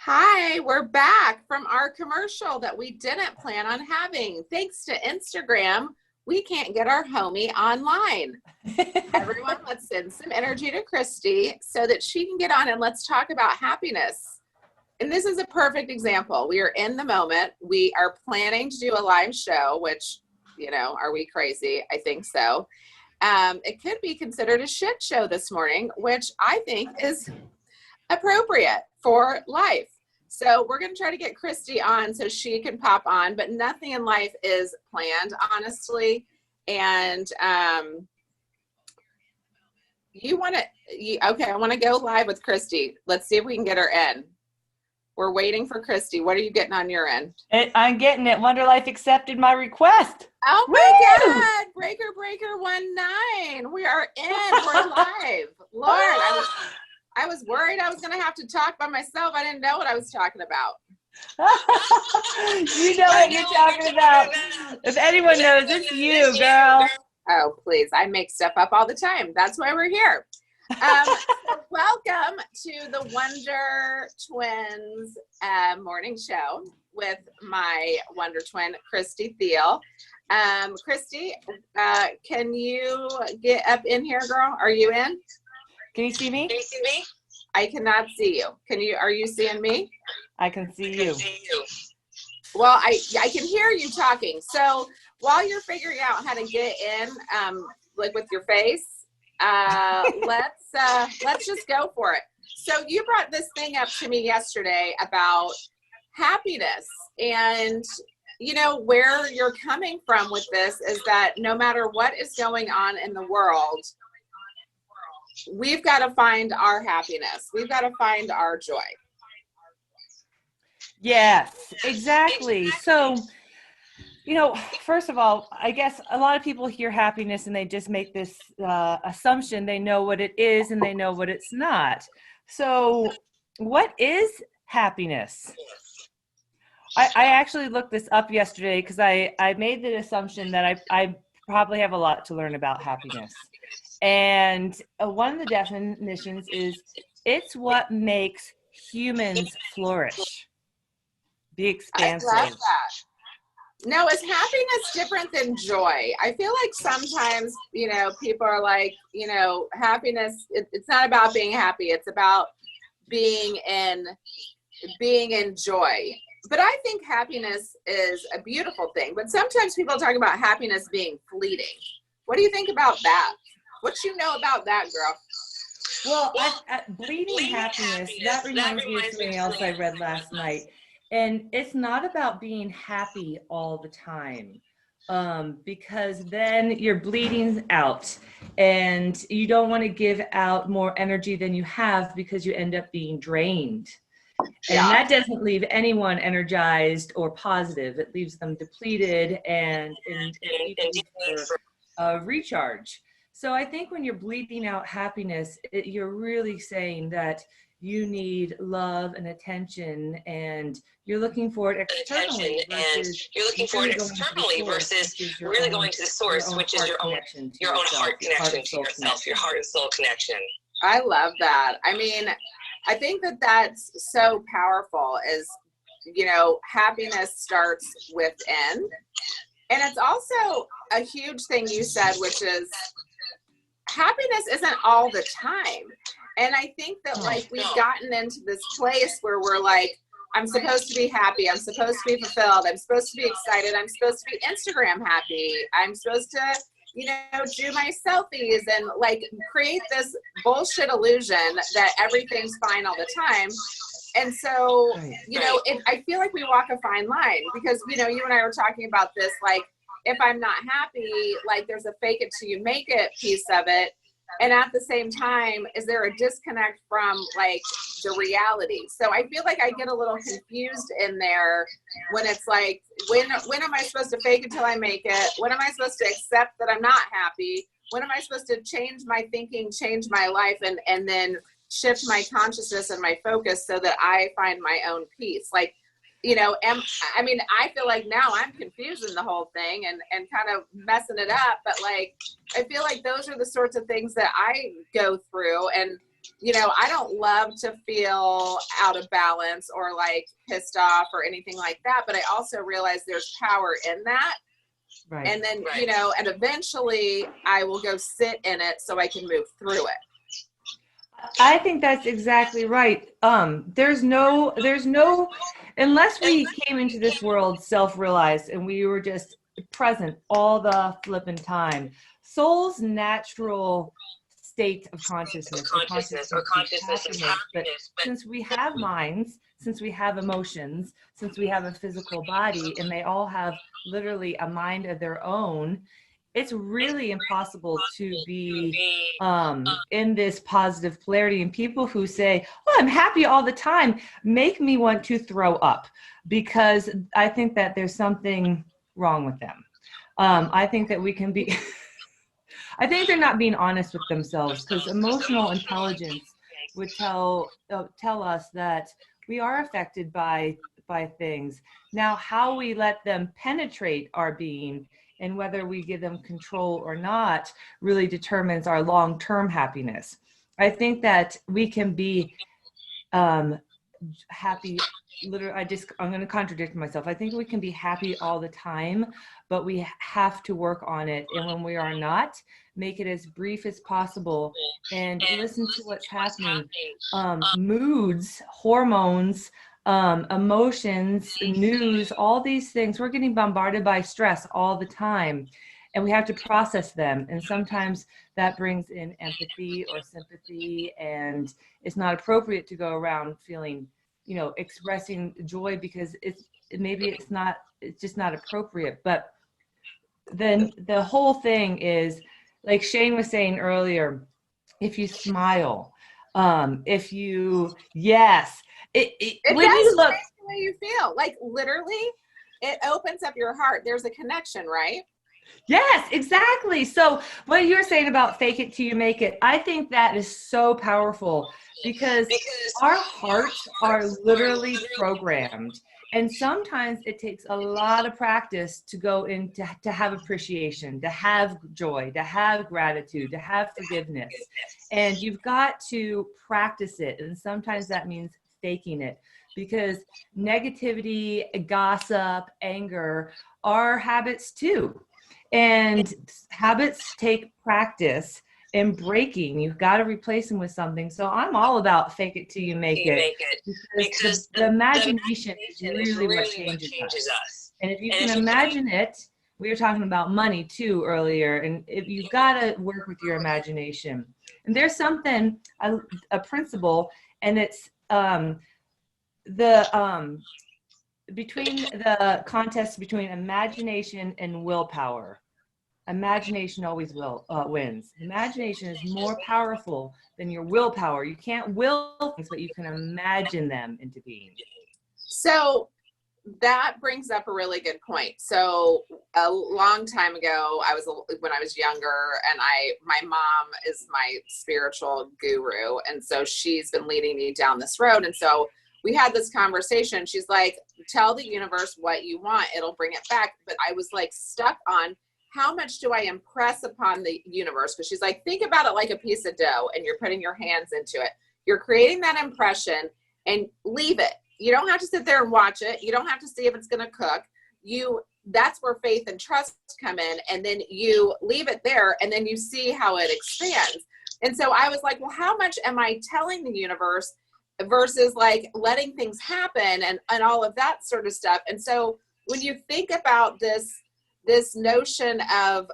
Hi, we're back from our commercial that we didn't plan on having. Thanks to Instagram, we can't get our homie online. Everyone, let's send some energy to Christy so that she can get on and let's talk about happiness. And this is a perfect example. We are in the moment. We are planning to do a live show, which, are we crazy? I think so. It could be considered a shit show this morning, which I think is appropriate for life. So we're going to try to get Christy on so she can pop on, but nothing in life is planned, honestly. And I want to go live with Christy. Let's see if we can get her in. We're waiting for Christy. What are you getting on your end? I'm getting it. Wunder Life accepted my request. Oh my God. Breaker 19. We are in. We're live. Lord, I was worried I was going to have to talk by myself. I didn't know what I was talking about. You know what you're talking about. If anyone knows, it's you, girl. Oh, please. I make stuff up all the time. That's why we're here. So welcome to the Wunder Twins morning show with my Wunder Twin, Christy Thiel. Christy, can you get up in here, girl? Are you in? Can you see me? I cannot see you. Are you seeing me? I can see you. Well, I can hear you talking. So while you're figuring out how to get in, like with your face, let's just go for it. So you brought this thing up to me yesterday about happiness, and where you're coming from with this is that no matter what is going on in the world, we've got to find our happiness. We've got to find our joy. Yes, exactly. So, first of all, I guess a lot of people hear happiness and they just make this assumption they know what it is and they know what it's not. So what is happiness? I actually looked this up yesterday because I made the assumption that I probably have a lot to learn about happiness. And one of the definitions is it's what makes humans flourish. Be expansive. I love that. Now, is happiness different than joy? I feel like sometimes, people are like, happiness, it's not about being happy. It's about being in joy. But I think happiness is a beautiful thing. But sometimes people talk about happiness being fleeting. What do you think about that? What you know about that, girl? Well, bleeding happiness, that reminds me of something else I read last night. And it's not about being happy all the time, because then you're bleeding out and you don't want to give out more energy than you have because you end up being drained. And that doesn't leave anyone energized or positive. It leaves them depleted and for recharge. So I think when you're bleeding out happiness, you're really saying that you need love and attention, and you're looking for it externally versus really going to the source, which is your own heart connection to yourself, your heart and soul connection. I love that. I mean, I think that that's so powerful is, happiness starts within. And it's also a huge thing you said, which is happiness isn't all the time. And I think that we've gotten into this place where we're like, I'm supposed to be happy. I'm supposed to be fulfilled. I'm supposed to be excited. I'm supposed to be Instagram happy. I'm supposed to, do my selfies and create this bullshit illusion that everything's fine all the time. And so, I feel like we walk a fine line because, you and I were talking about this, if I'm not happy, there's a fake it till you make it piece of it. And at the same time, is there a disconnect from the reality? So I feel like I get a little confused in there when it's when am I supposed to fake it till I make it? When am I supposed to accept that I'm not happy? When am I supposed to change my thinking, change my life, and then shift my consciousness and my focus so that I find my own peace? I feel like now I'm confusing the whole thing and kind of messing it up. But I feel like those are the sorts of things that I go through. And I don't love to feel out of balance or like pissed off or anything like that, but I also realize there's power in that. Right. And then, and eventually I will go sit in it so I can move through it. I think that's exactly right. There's no, unless we came into this world self-realized and we were just present all the flipping time, soul's natural state of consciousness or consciousness is happiness. But since we have minds, since we have emotions, since we have a physical body, and they all have literally a mind of their own, it's really impossible to be in this positive polarity. And people who say, "Oh, I'm happy all the time," make me want to throw up, because I think that there's something wrong with them. I think that we can be, I think they're not being honest with themselves, because emotional intelligence would tell us that we are affected by things. Now, how we let them penetrate our being and whether we give them control or not really determines our long-term happiness. I think that we can be happy. Literally, I'm going to contradict myself. I think we can be happy all the time, but we have to work on it. And when we are not, make it as brief as possible and listen to what's happening. Moods, hormones, emotions, news, all these things. We're getting bombarded by stress all the time, and we have to process them. And sometimes that brings in empathy or sympathy, and it's not appropriate to go around feeling, expressing joy, because it's just not appropriate. But then the whole thing is, like Shane was saying earlier, if you smile, if you, yes, it when does you look change the way you feel. Like literally, it opens up your heart. There's a connection, right? Yes, exactly. So what you're saying about fake it till you make it, I think that is so powerful, because our hearts are literally programmed. And sometimes it takes a lot of practice to go into to have appreciation, to have joy, to have gratitude, to have forgiveness. And you've got to practice it. And sometimes that means faking it, because negativity, gossip, anger are habits too. And habits take practice and breaking. You've got to replace them with something. So I'm all about fake it till you make it, because the imagination is really what changes us. And if you can imagine it, we were talking about money too earlier, and if you've got to work with your imagination. And there's something, a principle, and it's between the contest between imagination and willpower. Imagination always wins. Imagination is more powerful than your willpower. You can't will things, but you can imagine them into being. So that brings up a really good point. So a long time ago, when I was younger, and my mom is my spiritual guru, and so she's been leading me down this road. And so we had this conversation. She's like, tell the universe what you want, it'll bring it back. But I was like stuck on, how much do I impress upon the universe? Because she's like, think about it like a piece of dough, and you're putting your hands into it. You're creating that impression and leave it. You don't have to sit there and watch it. You don't have to see if it's going to cook. That's where faith and trust come in. And then you leave it there, and then you see how it expands. And so I was like, well, how much am I telling the universe versus like letting things happen and all of that sort of stuff? And so when you think about this notion of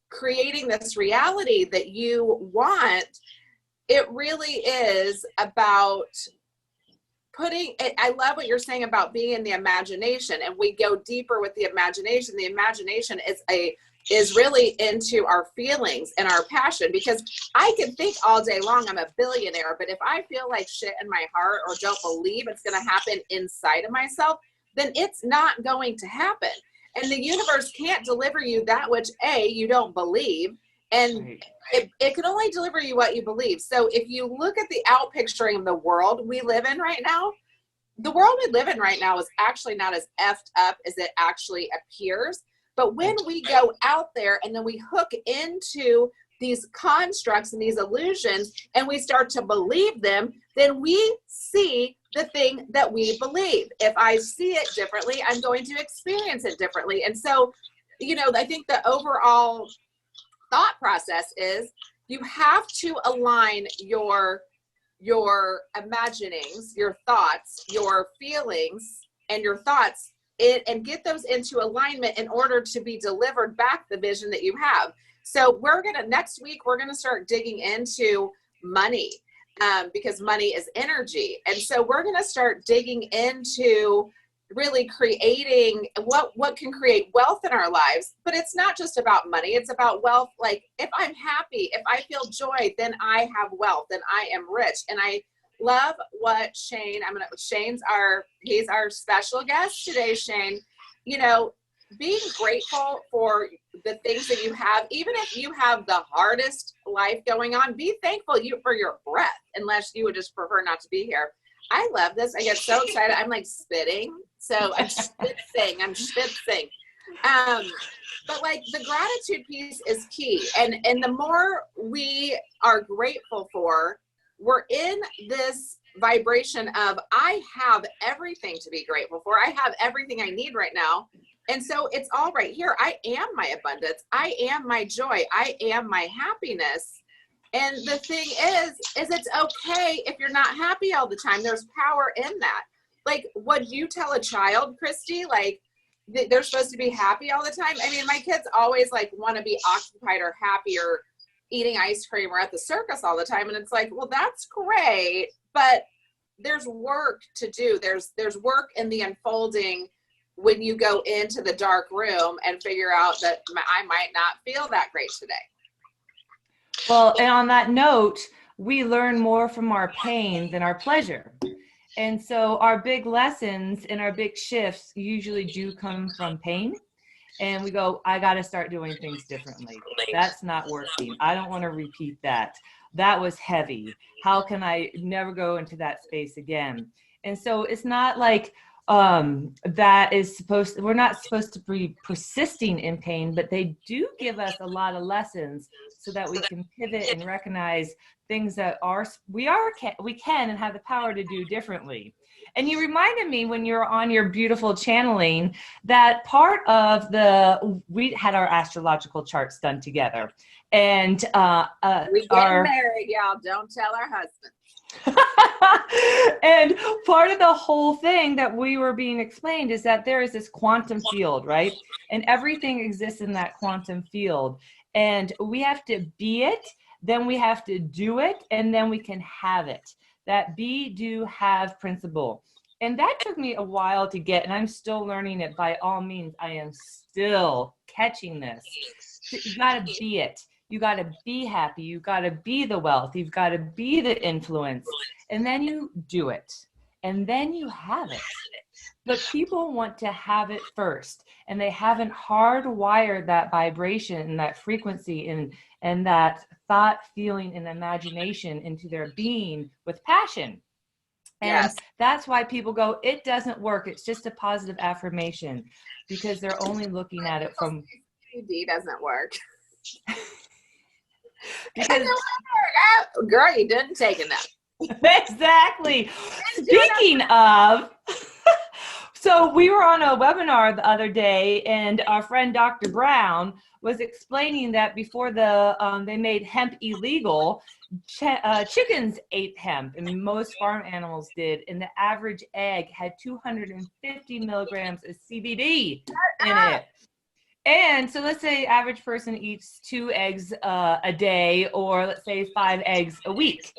creating this reality that you want, it really is about putting it. I love what you're saying about being in the imagination, and we go deeper with the imagination. The imagination is really into our feelings and our passion, because I can think all day long I'm a billionaire, but if I feel like shit in my heart or don't believe it's going to happen inside of myself, then it's not going to happen. And the universe can't deliver you that which you don't believe, and it can only deliver you what you believe. So if you look at the out picturing of the world we live in right now, the world we live in right now is actually not as effed up as it actually appears. But when we go out there and then we hook into these constructs and these illusions, and we start to believe them, then we see the thing that we believe. If I see it differently, I'm going to experience it differently. And so, you know, I think the overall thought process is you have to align your imaginings, your thoughts, your feelings, and your thoughts and get those into alignment in order to be delivered back the vision that you have. So next week, we're going to start digging into money, because money is energy. And so we're going to start digging into really creating what can create wealth in our lives. But it's not just about money. It's about wealth. Like, if I'm happy, if I feel joy, then I have wealth, then I am rich. And I love what he's our special guest today, Shane. You know, being grateful for the things that you have, even if you have the hardest life going on, be thankful for your breath, unless you would just prefer not to be here. I love this. I get so excited. I'm like spitting. So I'm schwitzing. But like, the gratitude piece is key. And the more we are grateful for, we're in this vibration of, I have everything to be grateful for. I have everything I need right now. And so it's all right here. I am my abundance. I am my joy. I am my happiness. And the thing is it's okay if you're not happy all the time. There's power in that. Like, would you tell a child, Christy, like, they're supposed to be happy all the time? I mean, my kids always like want to be occupied or happy or eating ice cream or at the circus all the time. And it's like, well, that's great, but there's work to do. There's work in the unfolding when you go into the dark room and figure out that I might not feel that great today. Well, and on that note, we learn more from our pain than our pleasure. And so our big lessons and our big shifts usually do come from pain. And we go, I got to start doing things differently. That's not working. I don't want to repeat that. That was heavy. How can I never go into that space again? And so it's not like we're not supposed to be persisting in pain, but they do give us a lot of lessons so that we can pivot and recognize things that we can and have the power to do differently. And you reminded me when you were on your beautiful channeling that we had our astrological charts done together, and we get married, y'all. Don't tell our husband. And part of the whole thing that we were being explained is that there is this quantum field, right? And everything exists in that quantum field. And we have to be it, then we have to do it, and then we can have it. That be, do, have principle. And that took me a while to get, and I'm still learning it. By all means, I am still catching this. You got to be it. You got to be happy. You got to be the wealth. You've got to be the influence. And then you do it. And then you have it. But people want to have it first. And they haven't hardwired that vibration and that frequency and that thought, feeling, and imagination into their being with passion. And yes, that's why people go, it doesn't work. It's just a positive affirmation, because they're only looking at it from. CBD doesn't work. Because girl, you didn't take enough. Exactly. Speaking of, so we were on a webinar the other day, and our friend Dr. Brown was explaining that before they made hemp illegal, chickens ate hemp, and most farm animals did, and the average egg had 250 milligrams of CBD in it. And so let's say average person eats 2 eggs a day, or let's say 5 eggs a week.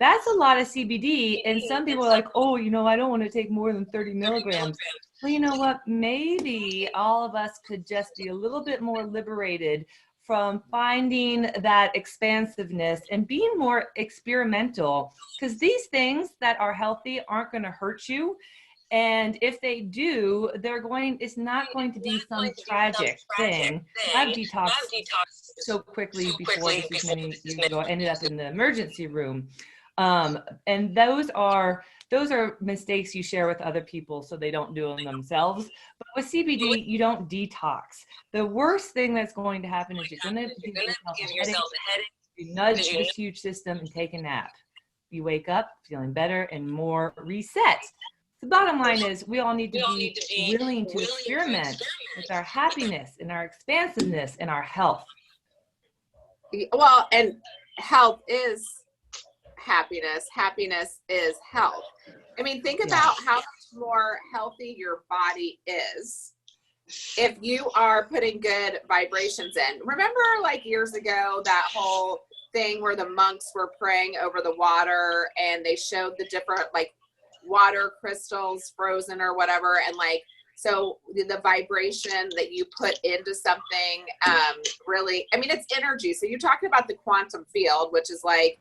That's a lot of CBD. And some people are like, oh, I don't want to take more than 30 milligrams. Well, you know what? Maybe all of us could just be a little bit more liberated from finding that expansiveness and being more experimental, because these things that are healthy aren't going to hurt you. And if they do, it's not going to be some tragic thing. I've detoxed so quickly before, this was many years ago. I ended up in the emergency room. And those are mistakes you share with other people so they don't do them themselves. But with CBD, you don't detox. The worst thing that's going to happen is you're going to give yourself a headache. You nudge this huge system and take a nap. You wake up feeling better and more reset. The bottom line is we all need to be willing to experiment with our happiness and our expansiveness and our health. Well, and health is happiness. Happiness is health. I mean, think about how much more healthy your body is if you are putting good vibrations in. Remember like years ago, that whole thing where the monks were praying over the water and they showed the different like water crystals frozen or whatever, and like, so the vibration that you put into something really, I mean, it's energy. So you're talking about the quantum field, which is like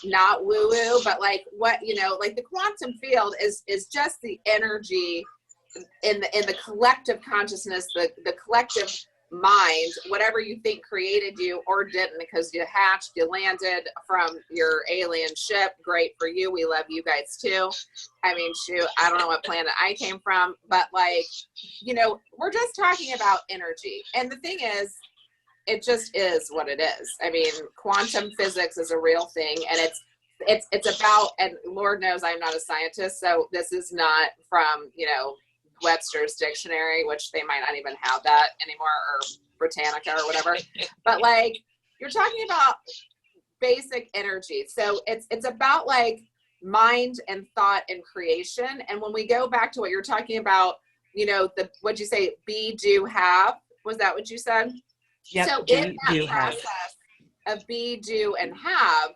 not woo woo, but like what, you know, like the quantum field is just the energy in the collective consciousness, the collective mind, whatever you think created you or didn't, because you hatched, you landed from your alien ship. Great for you. We love you guys too. I mean, shoot, I don't know what planet I came from, but like, you know, we're just talking about energy. And the thing is, it just is what it is. I mean, quantum physics is a real thing, and it's about, and Lord knows I'm not a scientist, so this is not from, you know, Webster's dictionary, which they might not even have that anymore, or Britannica or whatever. But like, you're talking about basic energy. So it's about like mind and thought and creation. And when we go back to what you're talking about, you know, what'd you say? Be, do, have. Was that what you said? Yep, so in that process of be, do, and have,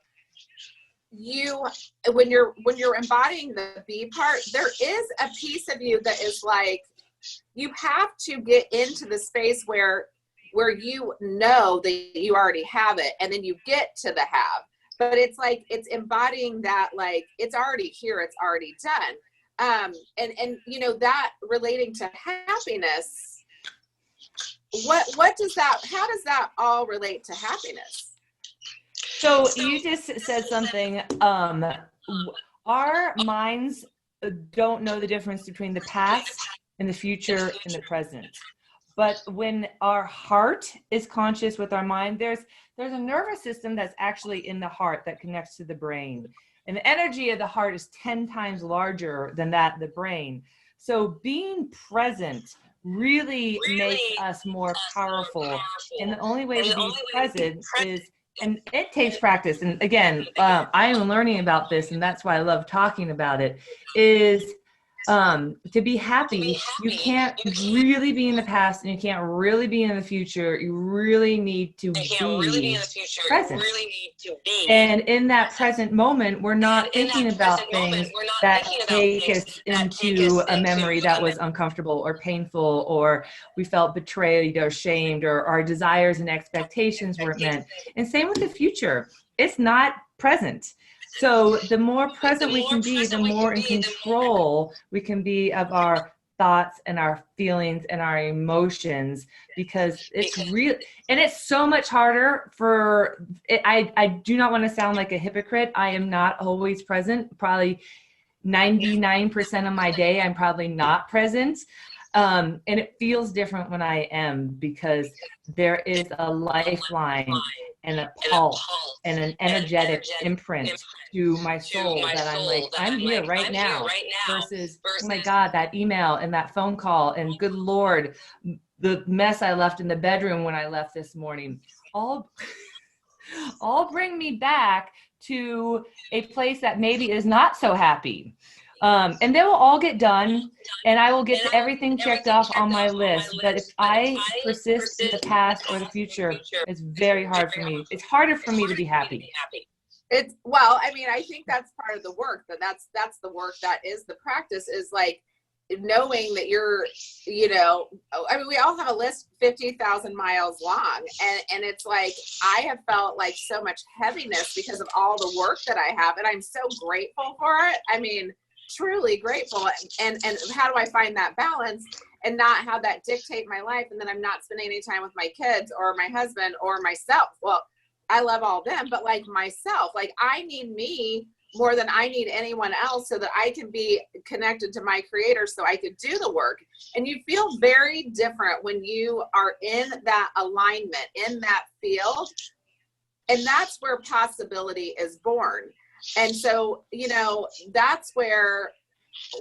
you, when you're embodying the be part, there is a piece of you that is like, you have to get into the space where you know that you already have it, and then you get to the have. But it's like, it's embodying that, like, it's already here, it's already done. And you know, that relating to happiness, what does that, how does that all relate to happiness? So you just said something, our minds don't know the difference between the past and the future and the present. But when our heart is conscious with our mind, there's a nervous system that's actually in the heart that connects to the brain. And the energy of the heart is 10 times larger than that of the brain. So being present really makes us more powerful. And the only way to be present is, and it takes practice. And again, I am learning about this, and that's why I love talking about it, is to be happy, you can't really be in the past and you can't really be in the future. You really need to be present. And in that present moment, we're not thinking about things that take us into a memory that was uncomfortable or painful, or we felt betrayed or shamed, or our desires and expectations weren't met. And same with the future. It's not present. So the more present we can be, the more in control we can be of our thoughts and our feelings and our emotions, because it's real. And it's so much harder for, I do not want to sound like a hypocrite. I am not always present. Probably 99% of my day, I'm probably not present. And it feels different when I am, because there is a lifeline and a pulse and an energetic imprint to my soul that I'm like, I'm here right now, versus, oh my God, that email and that phone call, and good Lord, the mess I left in the bedroom when I left this morning, all bring me back to a place that maybe is not so happy. And they will all get done, and I will get everything checked off on my list. But if I persist in the past or the future, it's very hard for me. It's harder for me to be happy. It's, well, I mean, I think that's part of the work, that's the work, that is the practice, is like knowing that you're, you know, I mean, we all have a list 50,000 miles long, and it's like, I have felt like so much heaviness because of all the work that I have, and I'm so grateful for it. I mean, truly grateful. And how do I find that balance and not have that dictate my life, and then I'm not spending any time with my kids or my husband or myself? Well, I love all them, but like myself, like I need me more than I need anyone else, so that I can be connected to my creator so I could do the work. And you feel very different when you are in that alignment, in that field. And that's where possibility is born. And so, you know, that's where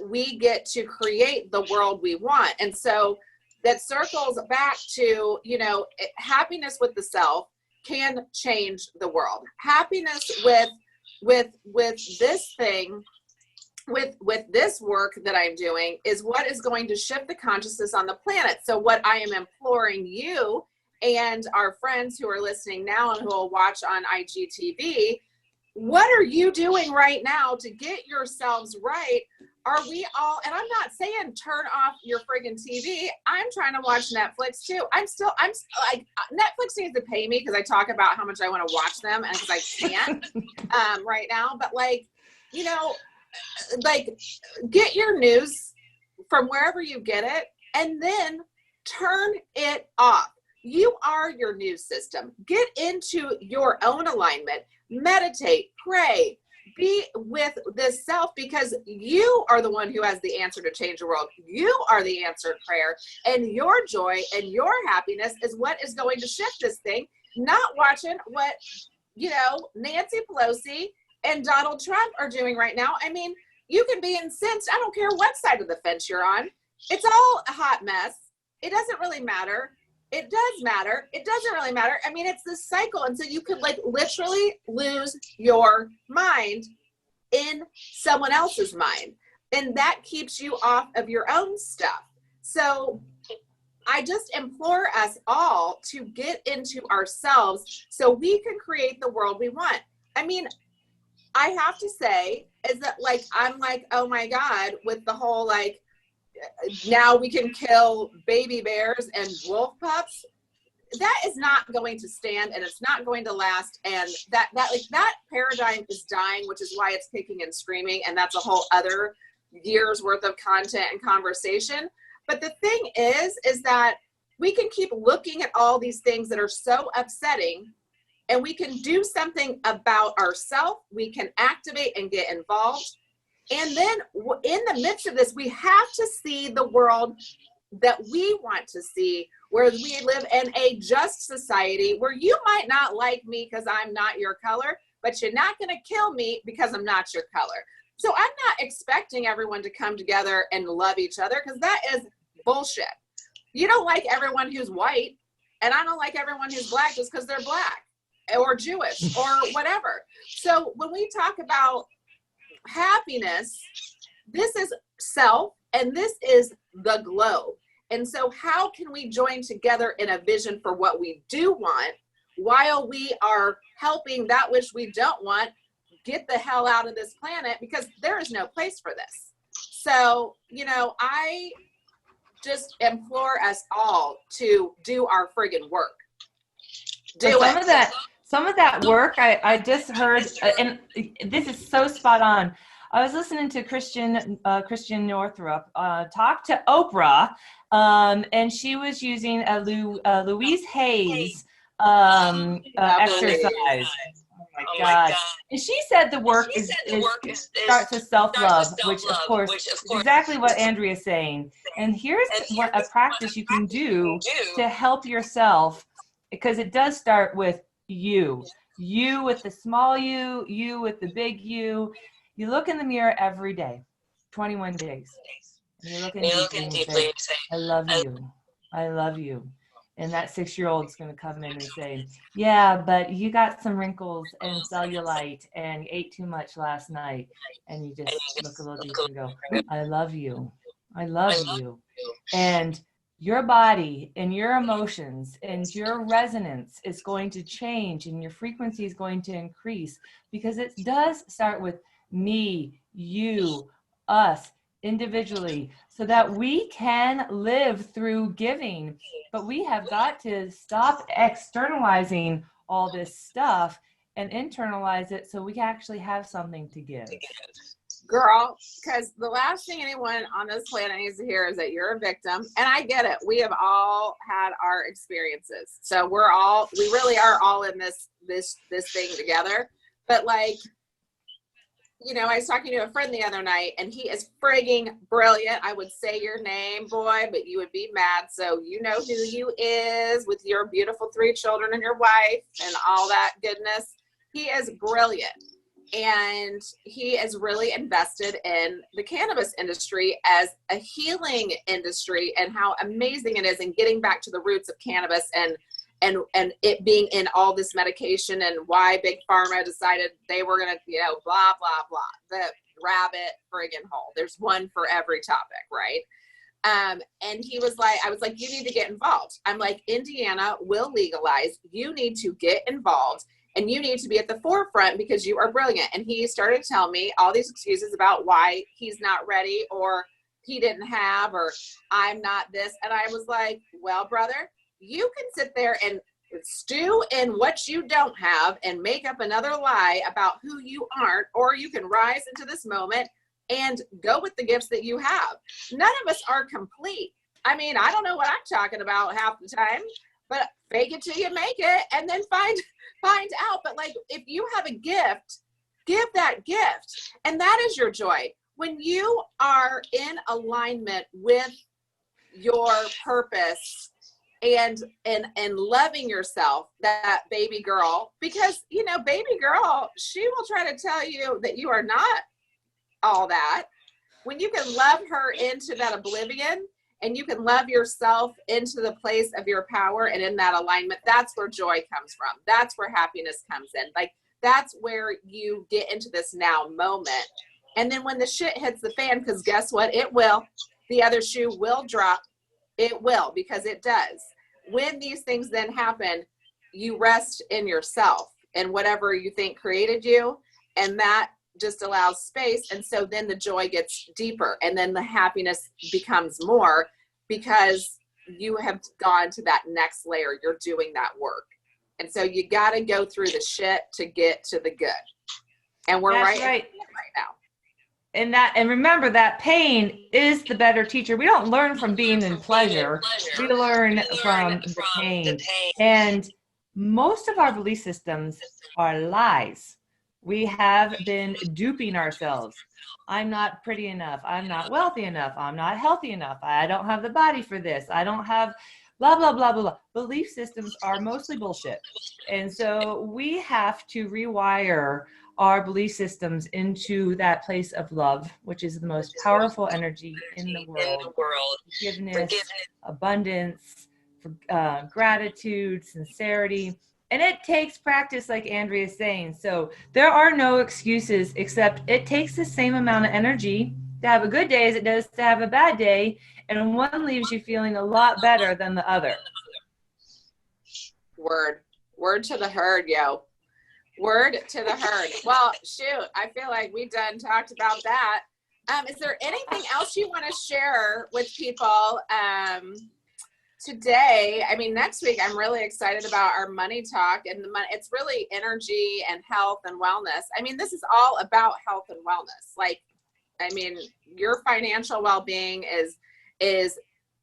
we get to create the world we want. And so that circles back to, you know, happiness with the self can change the world. Happiness with this thing, with this work that I'm doing, is what is going to shift the consciousness on the planet. So what I am imploring you and our friends who are listening now and who will watch on IGTV, what are you doing right now to get yourselves right? Are we all, and I'm not saying turn off your friggin' TV. I'm trying to watch Netflix too. I'm still like, Netflix needs to pay me because I talk about how much I want to watch them, and because I can't right now. But like, you know, like, get your news from wherever you get it, and then turn it off. You are your news system. Get into your own alignment. Meditate, pray, be with this self, because you are the one who has the answer to change the world. You are the answered prayer, and your joy and your happiness is what is going to shift this thing, not watching what, you know, Nancy Pelosi and Donald Trump are doing right now. I mean, you can be incensed. I don't care what side of the fence you're on. It's all a hot mess. It doesn't really matter. It does matter. It doesn't really matter. I mean, it's this cycle. And so you could like literally lose your mind in someone else's mind. And that keeps you off of your own stuff. So I just implore us all to get into ourselves so we can create the world we want. I mean, I have to say is that, like, I'm like, oh my God, with the whole, like, now we can kill baby bears and wolf pups. That is not going to stand, and it's not going to last. And that paradigm is dying, which is why it's kicking and screaming. And that's a whole other year's worth of content and conversation. But the thing is that we can keep looking at all these things that are so upsetting, and we can do something about ourselves. We can activate and get involved. And then in the midst of this, we have to see the world that we want to see, where we live in a just society, where you might not like me because I'm not your color, but you're not going to kill me because I'm not your color. So I'm not expecting everyone to come together and love each other, because that is bullshit. You don't like everyone who's white, and I don't like everyone who's black just because they're black or Jewish or whatever. So when we talk about happiness, this is self, and this is the globe. And so how can we join together in a vision for what we do want, while we are helping that which we don't want get the hell out of this planet, because there is no place for this. So, you know, I just implore us all to do our friggin' work. Some of that work I just heard, and this is so spot on. I was listening to Christian Northrup talk to Oprah, and she was using a Louise Hayes exercise. Oh my God. And she said the work starts with self-love, which of course is exactly what Andrea's saying. And here's what a practice you can do to help yourself, because it does start with you with the small you with the big you. You look in the mirror every day, 21 days. And you're looking deeply and say, I love you. I love you. And that 6-year-old is going to come in and say, yeah, but you got some wrinkles and cellulite and ate too much last night. And you just look a little deeper and go, I love you. I love you. And your body and your emotions and your resonance is going to change, and your frequency is going to increase, because it does start with me, you, us, individually, so that we can live through giving. But we have got to stop externalizing all this stuff and internalize it, so we can actually have something to give. Girl, because the last thing anyone on this planet needs to hear is that you're a victim. And I get it. We have all had our experiences. So we really are all in this thing together. But like, you know, I was talking to a friend the other night, and he is frigging brilliant. I would say your name, boy, but you would be mad. So you know who you is with your beautiful 3 children and your wife and all that goodness. He is brilliant. And he is really invested in the cannabis industry as a healing industry, and how amazing it is in getting back to the roots of cannabis, and it being in all this medication, and why big pharma decided they were going to, you know, blah, blah, blah, the rabbit friggin' hole. There's one for every topic, right? And he was like, I was like, you need to get involved. I'm like, Indiana will legalize. You need to get involved, and you need to be at the forefront because you are brilliant. And he started to tell me all these excuses about why he's not ready, or he didn't have, or I'm not this. And I was like, well, brother, you can sit there and stew in what you don't have and make up another lie about who you aren't, or you can rise into this moment and go with the gifts that you have. None of us are complete. I mean, I don't know what I'm talking about half the time, but fake it till you make it, and then find out. But like, if you have a gift, give that gift. And that is your joy. When you are in alignment with your purpose, and loving yourself, that baby girl, because, you know, baby girl, she will try to tell you that you are not all that. When you can love her into that oblivion, and you can love yourself into the place of your power and in that alignment, that's where joy comes from. That's where happiness comes in. Like, that's where you get into this now moment. And then when the shit hits the fan, because guess what? It will. The other shoe will drop. It will, because it does. When these things then happen, you rest in yourself and whatever you think created you, and that just allows space. And so then the joy gets deeper, and then the happiness becomes more, because you have gone to that next layer. You're doing that work. And so you got to go through the shit to get to the good. And we're right now. And remember that pain is the better teacher. We don't learn from being in pleasure. We learn from the pain. And most of our belief systems are lies. We have been duping ourselves. I'm not pretty enough. I'm not wealthy enough. I'm not healthy enough. I don't have the body for this. I don't have blah, blah, blah, blah, blah. Belief systems are mostly bullshit. And so we have to rewire our belief systems into that place of love, which is the most powerful energy in the world. Forgiveness, abundance, gratitude, sincerity. And it takes practice, like Andrea is saying. So there are no excuses, except it takes the same amount of energy to have a good day as it does to have a bad day. And one leaves you feeling a lot better than the other. Word to the herd, yo. Word to the herd. Well, shoot, I feel like we done talked about that. Is there anything else you want to share with people today? I mean, next week, I'm really excited about our money talk, and it's really energy and health and wellness. I mean, this is all about health and wellness. Like, I mean, your financial well-being is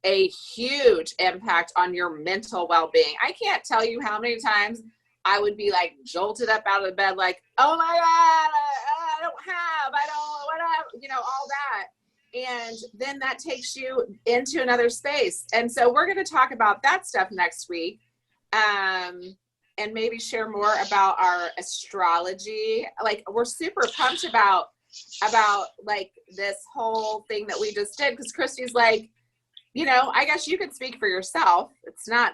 a huge impact on your mental well-being. I can't tell you how many times I would be like jolted up out of bed, like, oh my God, I don't, whatever, you know, all that. And then that takes you into another space. And so we're going to talk about that stuff next week, and maybe share more about our astrology. Like, we're super pumped about like this whole thing that we just did. Cause Christy's like, you know, I guess you could speak for yourself. It's not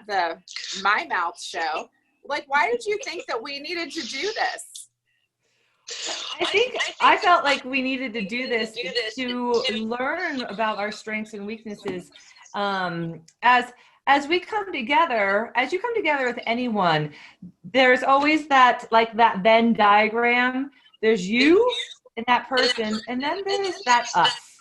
my mouth show. Like, why did you think that we needed to do this? I felt like we needed to do this to learn about our strengths and weaknesses. As we come together, as you come together with anyone, there's always that Venn diagram. There's you and that person, and then there's that us.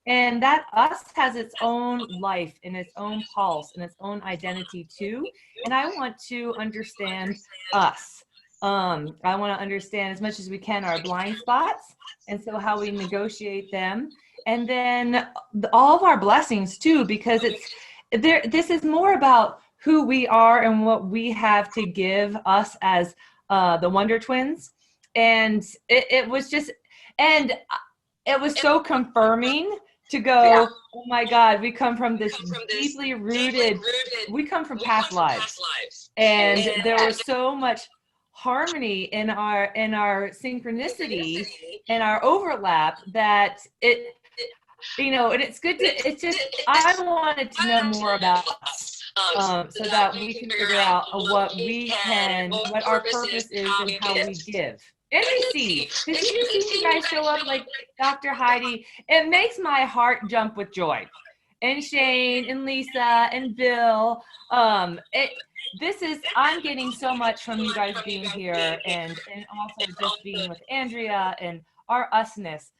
And that us has its own life and its own pulse and its own identity too. And I want to understand us. I want to understand as much as we can our blind spots, and so how we negotiate them. And then all of our blessings too, because this is more about who we are and what we have to give us as the Wonder Twins. And it was just, And it was so confirming to Yeah. go, oh my God, we come from this deeply rooted, we come from past lives. And there was so much harmony in our synchronicity and our overlap that it, you know, and it's good to, it's just, I wanted to know more about us, so that we can figure out what we can, what our purpose is and how we give and receive. Because you see you guys show up like Dr. Heidi, it makes my heart jump with joy. And Shane and Lisa and Bill, this is, I'm getting so much from you guys being here, and also just being with Andrea and our usness.